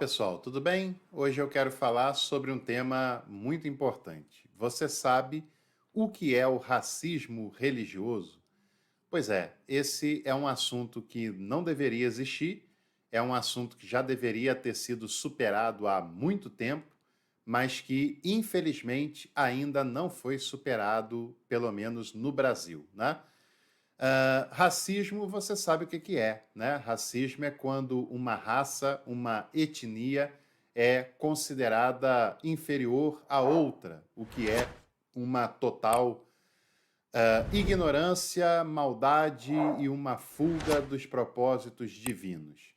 Pessoal, tudo bem? Hoje eu quero falar sobre um tema muito importante. Você sabe o que é o racismo religioso? Pois é, esse é um assunto que não deveria existir, é um assunto que já deveria ter sido superado há muito tempo, mas que infelizmente ainda não foi superado, pelo menos no Brasil, né? Racismo, você sabe o que que é, né? Racismo é quando uma raça, uma etnia é considerada inferior à outra, o que é uma total ignorância, maldade e uma fuga dos propósitos divinos.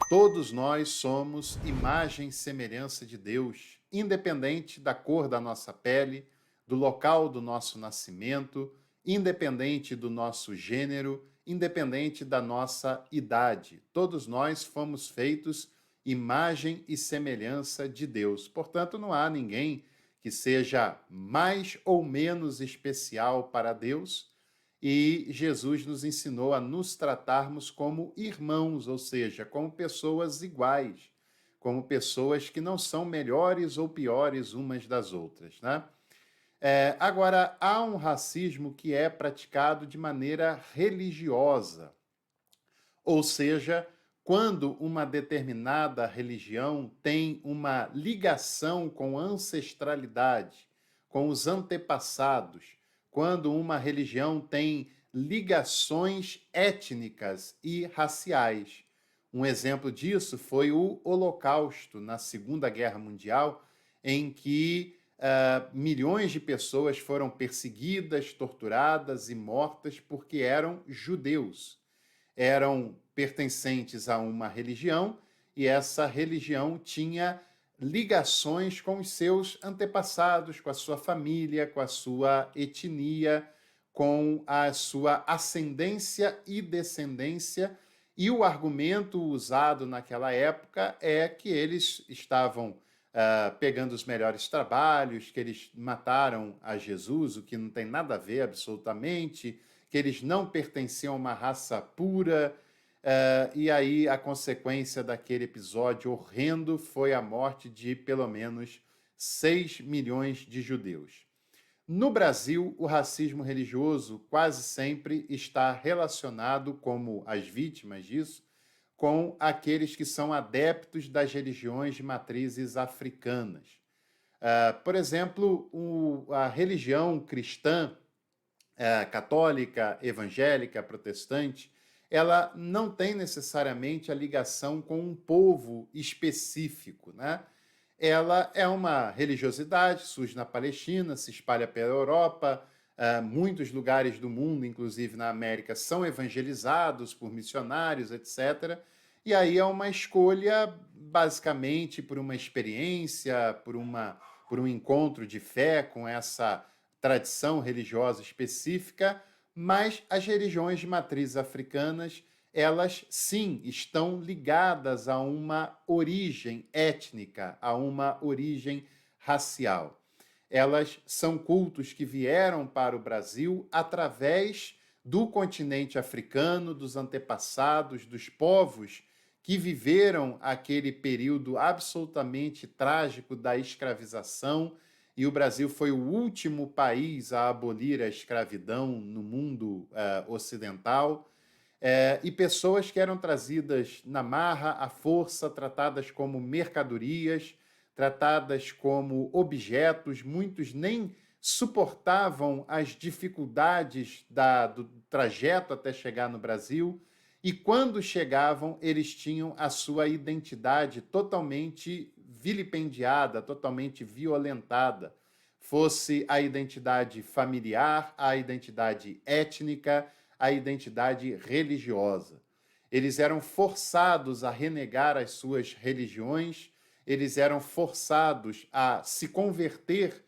Todos nós somos imagem e semelhança de Deus, independente da cor da nossa pele, do local do nosso nascimento, independente do nosso gênero, independente da nossa idade. Todos nós fomos feitos imagem e semelhança de Deus. Portanto, não há ninguém que seja mais ou menos especial para Deus, e Jesus nos ensinou a nos tratarmos como irmãos, ou seja, como pessoas iguais, como pessoas que não são melhores ou piores umas das outras, né? Agora, há um racismo que é praticado de maneira religiosa, ou seja, quando uma determinada religião tem uma ligação com a ancestralidade, com os antepassados, quando uma religião tem ligações étnicas e raciais. Um exemplo disso foi o Holocausto, na Segunda Guerra Mundial, em que milhões de pessoas foram perseguidas, torturadas e mortas porque eram judeus, eram pertencentes a uma religião e essa religião tinha ligações com os seus antepassados, com a sua família, com a sua etnia, com a sua ascendência e descendência. E o argumento usado naquela época é que eles estavam pegando os melhores trabalhos, que eles mataram a Jesus, o que não tem nada a ver absolutamente, que eles não pertenciam a uma raça pura. E aí a consequência daquele episódio horrendo foi a morte de pelo menos 6 milhões de judeus. No Brasil, o racismo religioso quase sempre está relacionado, como as vítimas disso, com aqueles que são adeptos das religiões de matrizes africanas. Por exemplo, a religião cristã, católica, evangélica, protestante, ela não tem necessariamente a ligação com um povo específico, né? Ela é uma religiosidade, surge na Palestina, se espalha pela Europa, muitos lugares do mundo, inclusive na América, são evangelizados por missionários, etc. E aí é uma escolha, basicamente, por uma experiência, por um encontro de fé com essa tradição religiosa específica, mas as religiões de matriz africanas, elas sim estão ligadas a uma origem étnica, a uma origem racial. Elas são cultos que vieram para o Brasil através do continente africano, dos antepassados, dos povos que viveram aquele período absolutamente trágico da escravização, e o Brasil foi o último país a abolir a escravidão no mundo ocidental. E pessoas que eram trazidas na marra, à força, tratadas como mercadorias, tratadas como objetos, muitos nem suportavam as dificuldades do trajeto até chegar no Brasil, e quando chegavam, eles tinham a sua identidade totalmente vilipendiada, totalmente violentada, fosse a identidade familiar, a identidade étnica, a identidade religiosa. Eles eram forçados a renegar as suas religiões, eles eram forçados a se converter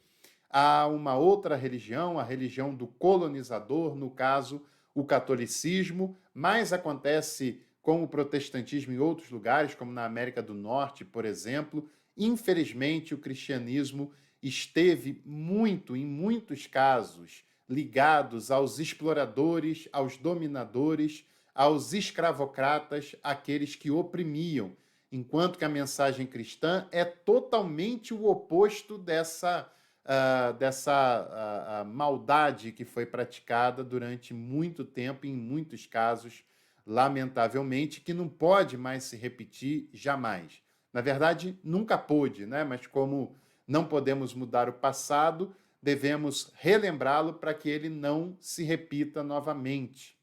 a uma outra religião, a religião do colonizador, no caso, o catolicismo, mas acontece com o protestantismo em outros lugares, como na América do Norte, por exemplo. Infelizmente, o cristianismo esteve muito, em muitos casos, ligados aos exploradores, aos dominadores, aos escravocratas, aqueles que oprimiam. enquanto que a mensagem cristã é totalmente o oposto dessa maldade que foi praticada durante muito tempo, em muitos casos, lamentavelmente, que não pode mais se repetir jamais. Na verdade, nunca pôde, né? Mas como não podemos mudar o passado, devemos relembrá-lo para que ele não se repita novamente.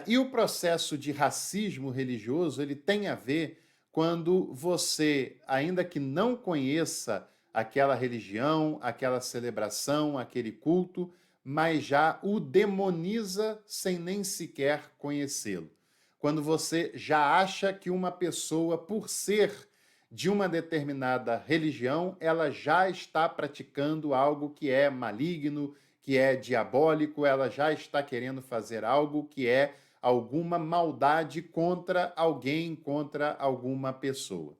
E o processo de racismo religioso ele tem a ver quando você, ainda que não conheça aquela religião, aquela celebração, aquele culto, mas já o demoniza sem nem sequer conhecê-lo. Quando você já acha que uma pessoa, por ser de uma determinada religião, ela já está praticando algo que é maligno, que é diabólico, ela já está querendo fazer algo que é alguma maldade contra alguém, contra alguma pessoa.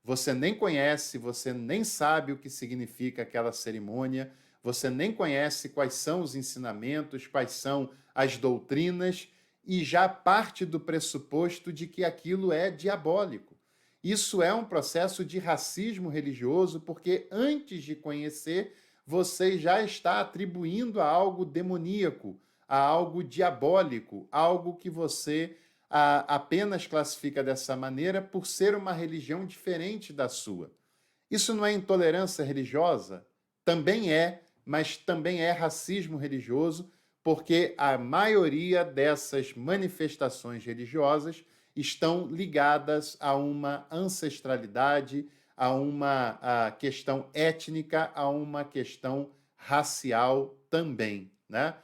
Você nem conhece, você nem sabe o que significa aquela cerimônia, você nem conhece quais são os ensinamentos, quais são as doutrinas, e já parte do pressuposto de que aquilo é diabólico. Isso é um processo de racismo religioso, porque antes de conhecer, você já está atribuindo a algo demoníaco, a algo diabólico, algo que você apenas classifica dessa maneira por ser uma religião diferente da sua. Isso não é intolerância religiosa? Também é, mas também é racismo religioso, porque a maioria dessas manifestações religiosas estão ligadas a uma ancestralidade, a uma questão étnica, a uma questão racial também, né?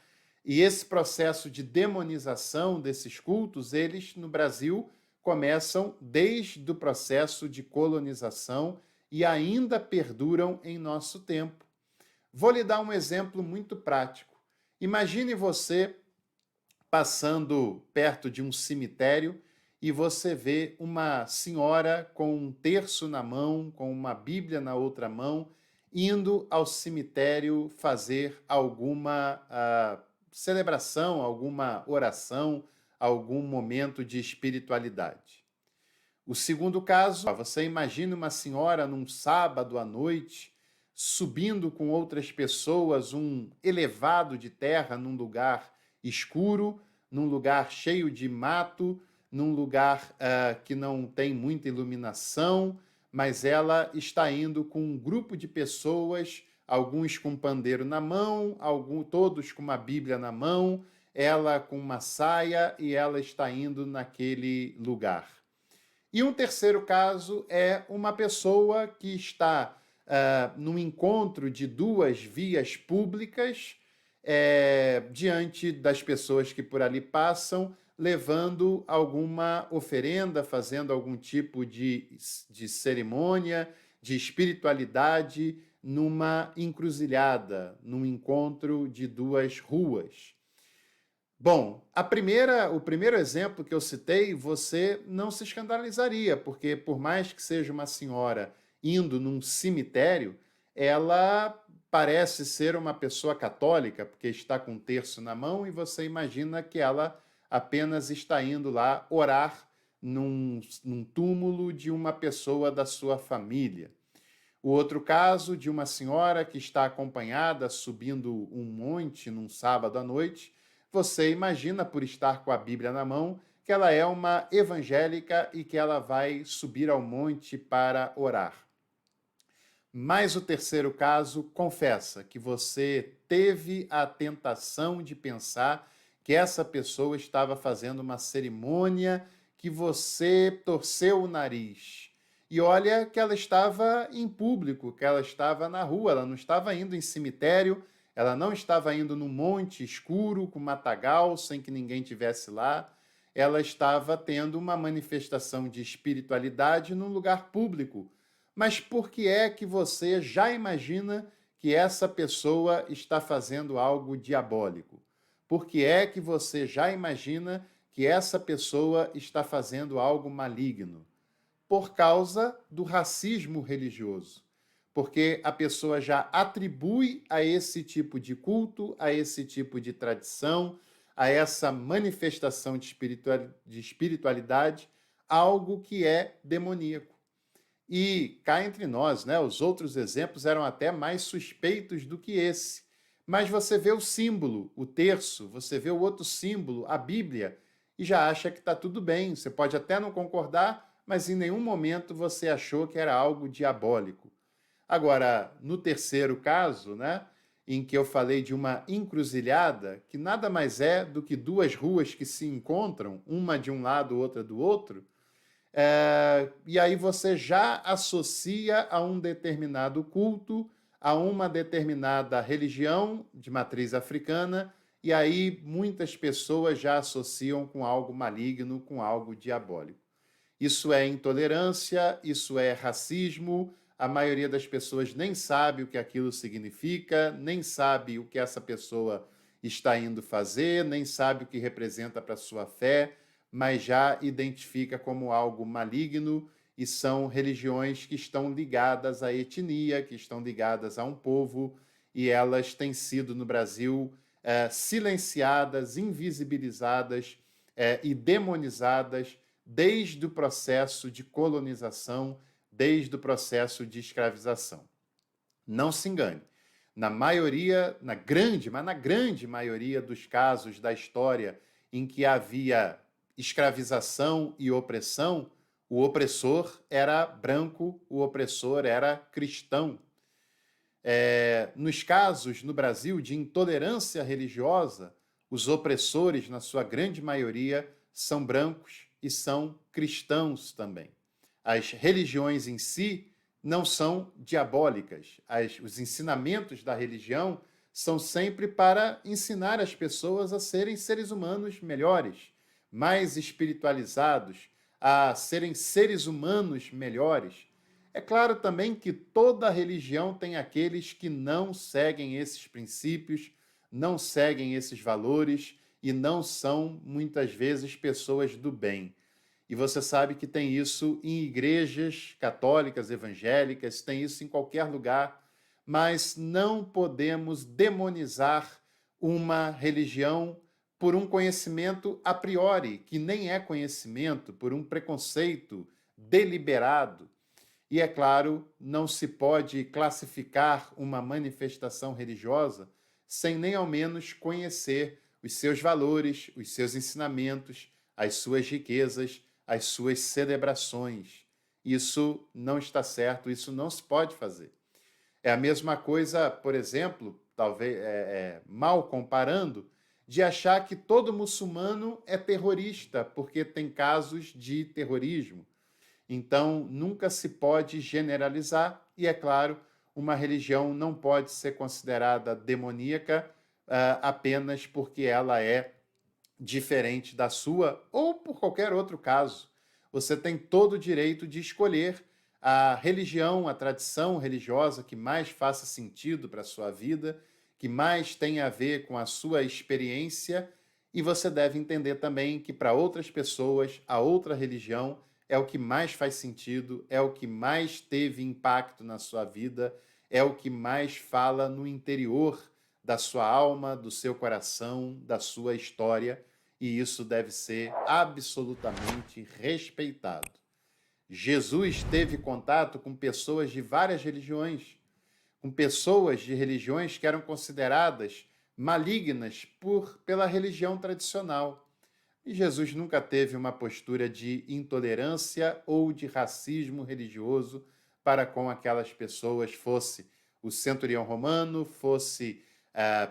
E esse processo de demonização desses cultos, eles no Brasil começam desde o processo de colonização e ainda perduram em nosso tempo. Vou lhe dar um exemplo muito prático. Imagine você passando perto de um cemitério e você vê uma senhora com um terço na mão, com uma Bíblia na outra mão, indo ao cemitério fazer alguma celebração, alguma oração, algum momento de espiritualidade. O segundo caso, você imagina uma senhora num sábado à noite, subindo com outras pessoas um elevado de terra num lugar escuro, num lugar cheio de mato, num lugar que não tem muita iluminação, mas ela está indo com um grupo de pessoas, alguns com um pandeiro na mão, todos com uma Bíblia na mão, ela com uma saia e ela está indo naquele lugar. E um terceiro caso é uma pessoa que está num encontro de duas vias públicas, diante das pessoas que por ali passam, levando alguma oferenda, fazendo algum tipo de cerimônia, de espiritualidade, numa encruzilhada, num encontro de duas ruas. Bom, o primeiro exemplo que eu citei, você não se escandalizaria, porque por mais que seja uma senhora indo num cemitério, ela parece ser uma pessoa católica, porque está com um terço na mão e você imagina que ela apenas está indo lá orar num túmulo de uma pessoa da sua família. O outro caso de uma senhora que está acompanhada subindo um monte num sábado à noite, você imagina, por estar com a Bíblia na mão, que ela é uma evangélica e que ela vai subir ao monte para orar. Mas o terceiro caso confessa que você teve a tentação de pensar que essa pessoa estava fazendo uma cerimônia, que você torceu o nariz. E olha que ela estava em público, que ela estava na rua, ela não estava indo em cemitério, ela não estava indo num monte escuro, com matagal, sem que ninguém tivesse lá. Ela estava tendo uma manifestação de espiritualidade num lugar público. Mas por que é que você já imagina que essa pessoa está fazendo algo diabólico? Por que é que você já imagina que essa pessoa está fazendo algo maligno? Por causa do racismo religioso. Porque a pessoa já atribui a esse tipo de culto, a esse tipo de tradição, a essa manifestação de espiritualidade, algo que é demoníaco. E cá entre nós, né, os outros exemplos eram até mais suspeitos do que esse. Mas você vê o símbolo, o terço, você vê o outro símbolo, a Bíblia, e já acha que está tudo bem. Você pode até não concordar, mas em nenhum momento você achou que era algo diabólico. Agora, no terceiro caso, né, em que eu falei de uma encruzilhada, que nada mais é do que duas ruas que se encontram, uma de um lado, outra do outro, e aí você já associa a um determinado culto, a uma determinada religião de matriz africana, e aí muitas pessoas já associam com algo maligno, com algo diabólico. Isso é intolerância, isso é racismo. A maioria das pessoas nem sabe o que aquilo significa, nem sabe o que essa pessoa está indo fazer, nem sabe o que representa para a sua fé, mas já identifica como algo maligno, e são religiões que estão ligadas à etnia, que estão ligadas a um povo, e elas têm sido no Brasil silenciadas, invisibilizadas e demonizadas desde o processo de colonização, desde o processo de escravização. Não se engane, na maioria, na grande maioria dos casos da história em que havia escravização e opressão, o opressor era branco, o opressor era cristão. Nos casos, no Brasil, de intolerância religiosa, os opressores, na sua grande maioria, são brancos e são cristãos também. As religiões em si não são diabólicas. Os ensinamentos da religião são sempre para ensinar as pessoas a serem seres humanos melhores, mais espiritualizados, a serem seres humanos melhores. É claro também que toda religião tem aqueles que não seguem esses princípios, não seguem esses valores e não são, muitas vezes, pessoas do bem. E você sabe que tem isso em igrejas católicas, evangélicas, tem isso em qualquer lugar, mas não podemos demonizar uma religião por um conhecimento a priori, que nem é conhecimento, por um preconceito deliberado. E, é claro, não se pode classificar uma manifestação religiosa sem nem ao menos conhecer os seus valores, os seus ensinamentos, as suas riquezas, as suas celebrações. Isso não está certo, isso não se pode fazer. É a mesma coisa, por exemplo, talvez mal comparando, de achar que todo muçulmano é terrorista, porque tem casos de terrorismo. Então, nunca se pode generalizar, e, é claro, uma religião não pode ser considerada demoníaca apenas porque ela é diferente da sua, ou por qualquer outro caso. Você tem todo o direito de escolher a religião, a tradição religiosa que mais faça sentido para a sua vida, que mais tenha a ver com a sua experiência, e você deve entender também que para outras pessoas, a outra religião é o que mais faz sentido, é o que mais teve impacto na sua vida, é o que mais fala no interior da sua alma, do seu coração, da sua história, e isso deve ser absolutamente respeitado. Jesus teve contato com pessoas de várias religiões, com pessoas de religiões que eram consideradas malignas pela religião tradicional. E Jesus nunca teve uma postura de intolerância ou de racismo religioso para com aquelas pessoas, fosse o centurião romano, fosse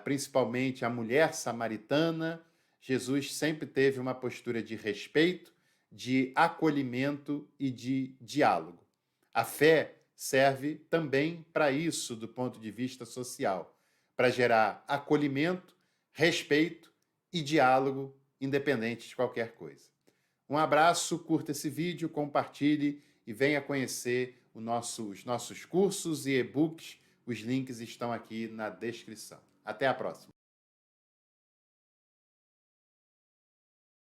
principalmente a mulher samaritana. Jesus sempre teve uma postura de respeito, de acolhimento e de diálogo. A fé serve também para isso do ponto de vista social, para gerar acolhimento, respeito e diálogo, independente de qualquer coisa. Um abraço, curta esse vídeo, compartilhe e venha conhecer os nossos cursos e e-books. Os links estão aqui na descrição. Até a próxima.